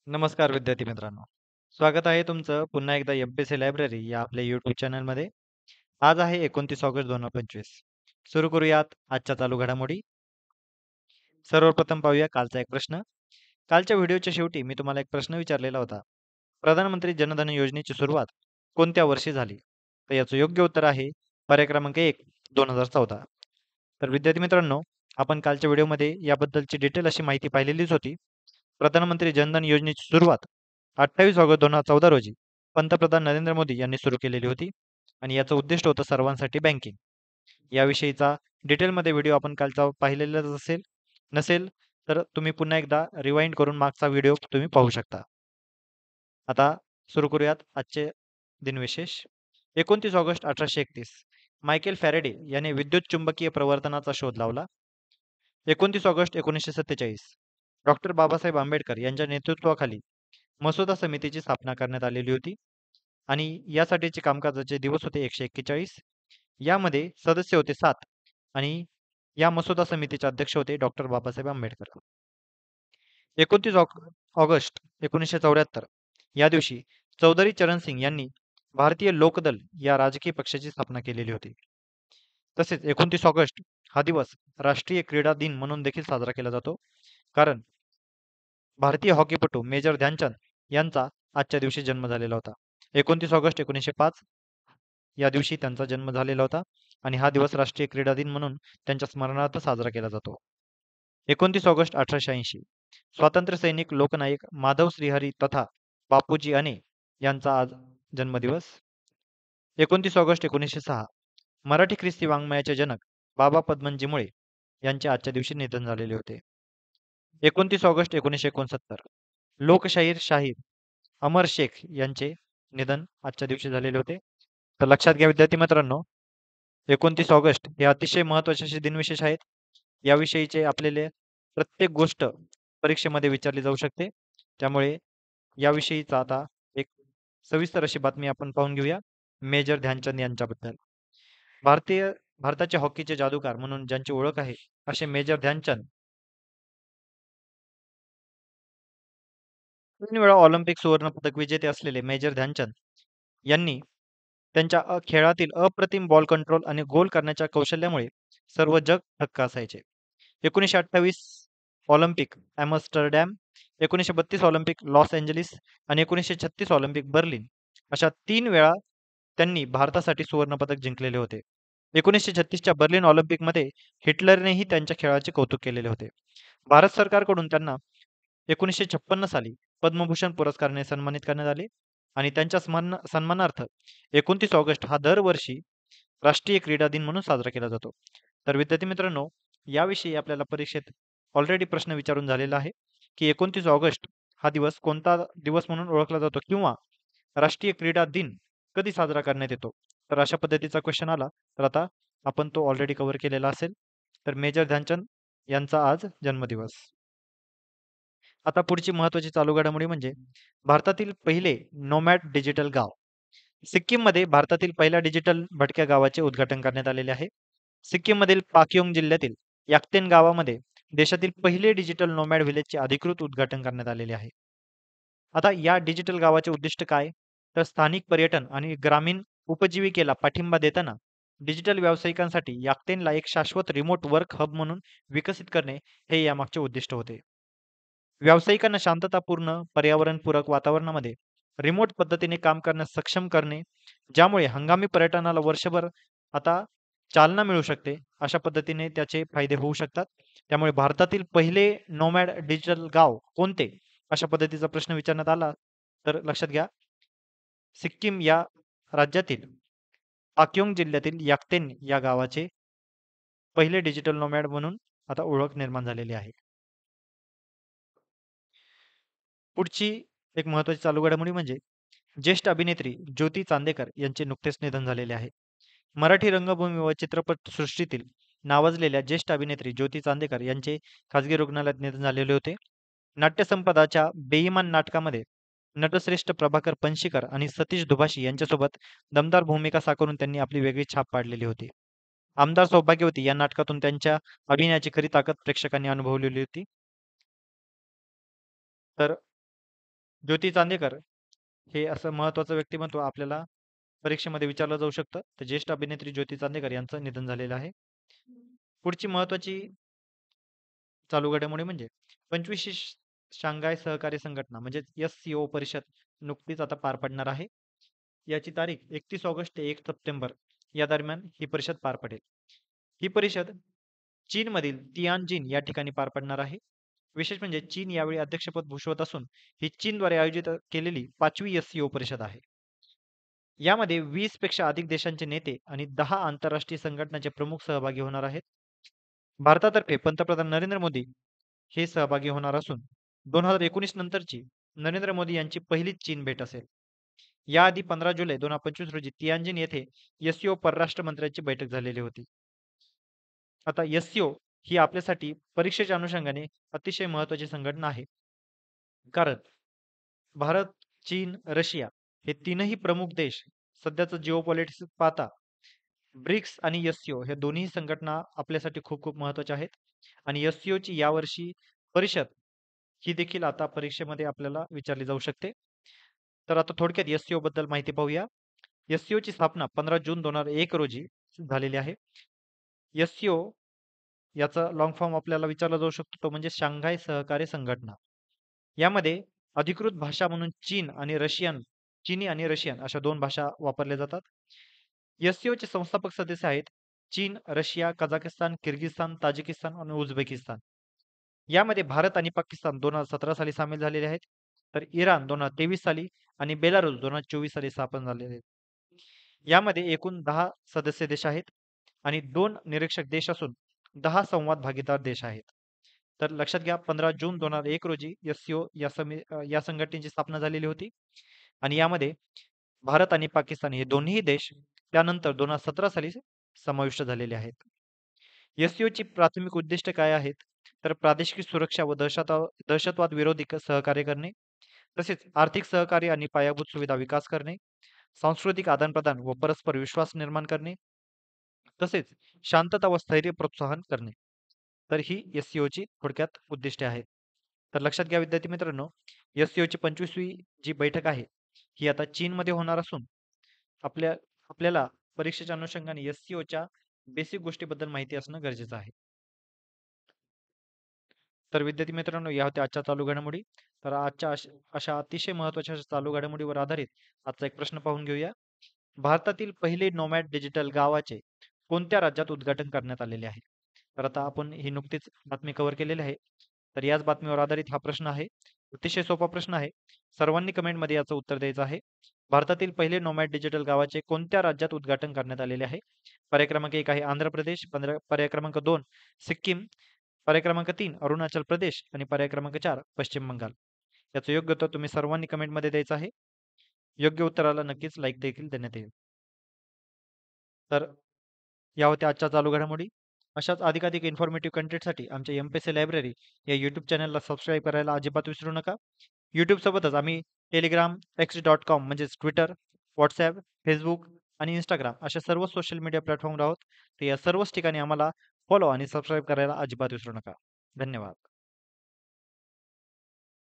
नमस्कार विद्यार्थी मित्रांनो. स्वागत आहे तुमचं पुन्हा एकदा एम-पी-एस-सी लायब्ररी या आपल्या YouTube चॅनलमध्ये. आज आहे 29 ऑगस्ट 2025. सुरू करूयात आजच्या चालू घडामोडी. सर्वप्रथम पाहूया कालचा एक प्रश्न. कालच्या व्हिडिओच्या शेवटी मी तुम्हाला एक प्रश्न विचारलेला होता. प्रधानमंत्री जनधन योजनेची सुरुवात कोणत्या वर्षी झाली? तर याचं योग्य उत्तर आहे पर्याय क्रमांक 1 2014. तर विद्यार्थी मित्रांनो, आपण कालच्या व्हिडिओमध्ये याबद्दलची डिटेल अशी माहिती पाहिलेलीच होती. प्रधानमंत्री जनधन योजनेची सुरुवात 28 ऑगस्ट 2014 रोजी पंतप्रधान नरेंद्र मोदी यांनी सुरू केलेली होती आणि याचं उद्दिष्ट होतं सर्वांसाठी बँकिंग. याविषयीचा डिटेलमध्ये व्हिडिओ आपण कालचा पाहिलेलाच असेल. नसेल तर तुम्ही पुन्हा एकदा रिवाइंड करून मागचा व्हिडिओ तुम्ही पाहू शकता. आता सुरू करूयात आजचे दिनविशेष. 29 ऑगस्ट 1831 मायकेल फॅरेडे याने विद्युत चुंबकीय प्रवर्तनाचा शोध लावला. 29 ऑगस्ट 1947 डॉक्टर बाबासाहेब आंबेडकर यांच्या नेतृत्वाखाली मसुदा समितीची स्थापना करण्यात आलेली होती आणि यासाठीचे कामकाजाचे दिवस होते 141. यामध्ये सदस्य होते 7 आणि या मसुदा समितीचे अध्यक्ष होते डॉक्टर बाबासाहेब आंबेडकर. 29 ऑगस्ट 1974 या दिवशी चौधरी चरण सिंग यांनी भारतीय लोकदल या राजकीय पक्षाची स्थापना केलेली होती. तसेच 29 ऑगस्ट हा दिवस राष्ट्रीय क्रीडा दिन म्हणून देखील साजरा केला जातो, कारण भारतीय हॉकीपटू मेजर ध्यानचंद यांचा आजच्या दिवशी जन्म झालेला होता. 29 ऑगस्ट 1905 या दिवशी त्यांचा जन्म झालेला होता आणि हा दिवस राष्ट्रीय क्रीडा दिन म्हणून त्यांच्या स्मरणार्थ साजरा केला जातो. 29 ऑगस्ट 1880 स्वातंत्र्य सैनिक लोकनायक माधव श्रीहरी तथा बापूजी अने यांचा आज जन्मदिवस. 29 ऑगस्ट 1906 मराठी ख्रिस्ती वाङ्मयाचे जनक बाबा पदमनजी मुळे यांचे आजच्या दिवशी निधन झालेले होते. 29 ऑगस्ट 1969 लोकशाहीर शाहीर अमर शेख यांचे निधन आजच्या दिवशी झालेले होते. तर लक्षात घ्या विद्यार्थी मित्रांनो, 29 ऑगस्ट हे अतिशय महत्त्वाचे असे दिनविशेष आहेत. याविषयीचे आपल्याला प्रत्येक गोष्ट परीक्षेमध्ये विचारली जाऊ शकते. त्यामुळे याविषयीचा आता एक सविस्तर अशी बातमी आपण पाहून घेऊया मेजर ध्यानचंद यांच्याबद्दल. भारताचे हॉकीचे जादूगार म्हणून ज्यांची ओळख आहे असे मेजर ध्यानचंद 3 वेळा ऑलिम्पिक सुवर्ण पदक विजेते असलेले मेजर ध्यानचंद यांनी त्यांच्या खेळातील अप्रतिम बॉल कंट्रोल आणि गोल करण्याच्या कौशल्यामुळे सर्व जग थक्क असायचे. 1928 Olympic Amsterdam, 1932 Olympic Los Angeles आणि 1936 ऑलिम्पिक बर्लिन अशा 3 वेळा त्यांनी भारतासाठी सुवर्ण पदक जिंकलेले होते. 1936च्या बर्लिन ऑलिम्पिकमध्ये हिटलरनेही त्यांच्या खेळाचे कौतुक केलेले होते. भारत सरकारकडून त्यांना 1956 साली पद्मभूषण पुरस्काराने सन्मानित करण्यात आले आणि त्यांच्या सन्मानार्थ 29 ऑगस्ट हा दरवर्षी राष्ट्रीय क्रीडा दिन म्हणून साजरा केला जातो. तर विद्यार्थी मित्रांनो, याविषयी आपल्याला परीक्षेत ऑलरेडी प्रश्न विचारून झालेला आहे की 29 ऑगस्ट हा दिवस कोणता दिवस म्हणून ओळखला जातो किंवा राष्ट्रीय क्रीडा दिन कधी साजरा करण्यात येतो. तर अशा पद्धतीचा क्वेश्चन आला तर आता आपण तो ऑलरेडी कव्हर केलेला असेल. तर मेजर ध्यानचंद यांचा आज जन्मदिवस. आता पुढची महत्त्वाची चालू घडामोडी म्हणजे भारतातील पहिले नोमॅड डिजिटल गाव. सिक्कीममध्ये भारतातील पहिल्या डिजिटल भटक्या गावाचे उद्घाटन करण्यात आलेले आहे. सिक्कीममधील पाक्योंग जिल्ह्यातील याक्तेन गावामध्ये देशातील पहिले डिजिटल नोमॅड व्हिलेजचे अधिकृत उद्घाटन करण्यात आलेले आहे. आता या डिजिटल गावाचे उद्दिष्ट काय? तर स्थानिक पर्यटन आणि ग्रामीण उपजीविकेला पाठिंबा देताना डिजिटल व्यावसायिकांसाठी याक्तेनला एक शाश्वत रिमोट वर्क हब म्हणून विकसित करणे हे यामागचे उद्दिष्ट होते. व्यावसायिकांना शांततापूर्ण पर्यावरणपूरक वातावरणामध्ये रिमोट पद्धतीने काम करण्यास सक्षम करणे, ज्यामुळे हंगामी पर्यटनाला वर्षभर आता चालना मिळू शकते. अशा पद्धतीने त्याचे फायदे होऊ शकतात. त्यामुळे भारतातील पहिले नोमॅड डिजिटल गाव कोणते? अशा पद्धतीचा प्रश्न विचारण्यात आला तर लक्षात घ्या, सिक्कीम या राज्यातील पाक्योंग जिल्ह्यातील याक्तेन या गावाचे पहिले डिजिटल नोमॅड म्हणून आता ओळख निर्माण झालेली आहे. पुढची एक महत्त्वाची चालू घडामोडी म्हणजे ज्येष्ठ अभिनेत्री ज्योती चांदेकर यांचे नुकतेच निधन झालेले आहे. मराठी रंगभूमी व चित्रपट सृष्टीतील नावाजलेल्या ज्येष्ठ अभिनेत्री ज्योती चांदेकर यांचे खाजगी रुग्णालयात निधन झालेले होते. नाट्यसंपदाच्या बेईमान नाटकामध्ये नटश्रेष्ठ प्रभाकर पणशीकर आणि सतीश दुभाषी यांच्यासोबत दमदार भूमिका साकारून त्यांनी आपली वेगळी छाप पाडलेली होती. आमदार सौभाग्यवती या नाटकातून त्यांच्या अभिनयाची खरी ताकद प्रेक्षकांनी अनुभवलेली होती. तर ज्योती चांदेकर हे असं महत्त्वाचं व्यक्तिमत्व आपल्याला परीक्षेमध्ये विचारलं जाऊ शकतं. तर ज्येष्ठ अभिनेत्री ज्योती चांदेकर यांचं निधन झालेलं आहे. पुढची महत्त्वाची चालू घडामोडी म्हणजे 25वी शांघाय सहकार्य संघटना म्हणजेच SCO परिषद नुकतीच आता पार पडणार आहे. याची तारीख 31 ऑगस्ट ते 1 सप्टेंबर या दरम्यान ही परिषद पार पडेल. ही परिषद चीनमधील तियानजिन या ठिकाणी पार पडणार आहे. विशेष म्हणजे चीन यावेळी अध्यक्षपद भूषवत असून ही चीनद्वारे आयोजित केलेली 5वी SCO परिषद आहे. यामध्ये 20 पेक्षा अधिक देशांचे नेते आणि 10 आंतरराष्ट्रीय संघटनांचे प्रमुख सहभागी होणार आहेत. भारतातर्फे पंतप्रधान नरेंद्र मोदी हे सहभागी होणार असून 2019 नंतरची नरेंद्र मोदी यांची पहिलीच चीन भेट असेल. याआधी 15 जुलै 2025 रोजी तियानजिन येथे SCO परराष्ट्र मंत्र्यांची बैठक झालेली होती. आता SCO ही आपल्यासाठी परीक्षेच्या अनुषंगाने अतिशय महत्त्वाची संघटना आहे. कारण भारत, चीन, रशिया हे तीनही प्रमुख देश सध्याचं जिओपॉलिटिक्स पाहता ब्रिक्स आणि SCO हे दोन्ही संघटना आपल्यासाठी खूप खूप महत्त्वाच्या आहेत. आणि SCOची यावर्षी परिषद ही देखील आता परीक्षेमध्ये आपल्याला विचारली जाऊ शकते. तर आता थोडक्यात SCO बद्दल माहिती पाहूया. SCOची स्थापना 15 जून 2001 रोजी झालेली आहे. SCO याचा लाँग फॉर्म आपल्याला विचारला जाऊ शकतो तो म्हणजे शांघाय सहकार्य संघटना. यामध्ये अधिकृत भाषा म्हणून चीनी आणि रशियन अशा 2 भाषा वापरल्या जातात. SCOचे संस्थापक सदस्य आहेत चीन, रशिया, कझाकिस्तान, किर्गिस्तान, ताजिकिस्तान आणि उझबेकिस्तान. यामध्ये भारत आणि पाकिस्तान 2017 साली सामील झालेले आहेत. तर इराण 2023 साली आणि बेलारूस 2024 साली स्थापन झालेले आहेत. यामध्ये एकूण 10 सदस्य देश आहेत आणि 2 निरीक्षक देश असून 10 संवाद भागीदार देश आहेत. तर लक्षात घ्या 15 जून 2001 रोजी SCO या संघटनेची स्थापना झालेली होती आणि यामध्ये भारत आणि पाकिस्तान हे दोन्ही देश त्यानंतर 2017 साली समाविष्ट झालेले आहेत. SCOची प्राथमिक उद्दिष्ट काय आहेत? तर प्रादेशिक सुरक्षा व दहशतवाद विरोधी सहकार्य करणे, तसेच आर्थिक सहकार्य आणि पायाभूत सुविधा विकास करणे, सांस्कृतिक आदानप्रदान व परस्पर विश्वास निर्माण करणे, तसेच शांतता व स्थैर्य प्रोत्साहन करणे. तर ही SCOची थोडक्यात उद्दिष्टे आहेत. तर लक्षात घ्या विद्यार्थी मित्रांनो, SCOची 25वी जी बैठक आहे ही आता चीनमध्ये होणार असून आपल्याला परीक्षेच्या अनुषंगाने SCOच्या बेसिक गोष्टीबद्दल माहिती असणं गरजेचं आहे. तर विद्यार्थी मित्रांनो या होत्या आजच्या चालू घडामोडी. तर आजच्या अशा अतिशय महत्त्वाच्या चालू घडामोडीवर आधारित आजचा एक प्रश्न पाहून घेऊया. भारतातील पहिले नोमॅड डिजिटल गावाचे कोणत्या राज्यात उद्घाटन करण्यात आलेले आहे? तर आता आपण ही नुकतीच बातमी कव्हर केलेली आहे. तर याच बातमीवर आधारित हा प्रश्न आहे. अतिशय सोपा प्रश्न आहे. सर्वांनी कमेंटमध्ये याचं उत्तर द्यायचं आहे. भारतातील पहिले नोमॅड डिजिटल गावाचे कोणत्या राज्यात उद्घाटन करण्यात आलेले आहे? पर्याय क्रमांक 1 आहे आंध्र प्रदेश, पर्याय क्रमांक 2 सिक्कीम, पर्याय क्रमांक 3 अरुणाचल प्रदेश आणि पर्याय क्रमांक 4 पश्चिम बंगाल. याचं योग्य उत्तर तुम्ही सर्वांनी कमेंटमध्ये द्यायचं आहे. योग्य उत्तराला नक्कीच लाईक देखील देण्यात येईल. तर या होत्या आजच्या चालू घडामोडी. अशाच अधिकाधिक इन्फॉर्मेटिव्ह कंटेंटसाठी आमच्या MPSC लायब्ररी या यूट्यूब चॅनलला सबस्क्राईब करायला अजिबात विसरू नका. यूट्यूब सोबतच आम्ही टेलिग्राम, x.com म्हणजेच ट्विटर, व्हॉट्सॲप, फेसबुक आणि इंस्टाग्राम अशा सर्व सोशल मीडिया प्लॅटफॉर्मवर आहोत. तर या सर्वच ठिकाणी आम्हाला फॉलो आणि सबस्क्राईब करायला अजिबात विसरू नका. धन्यवाद.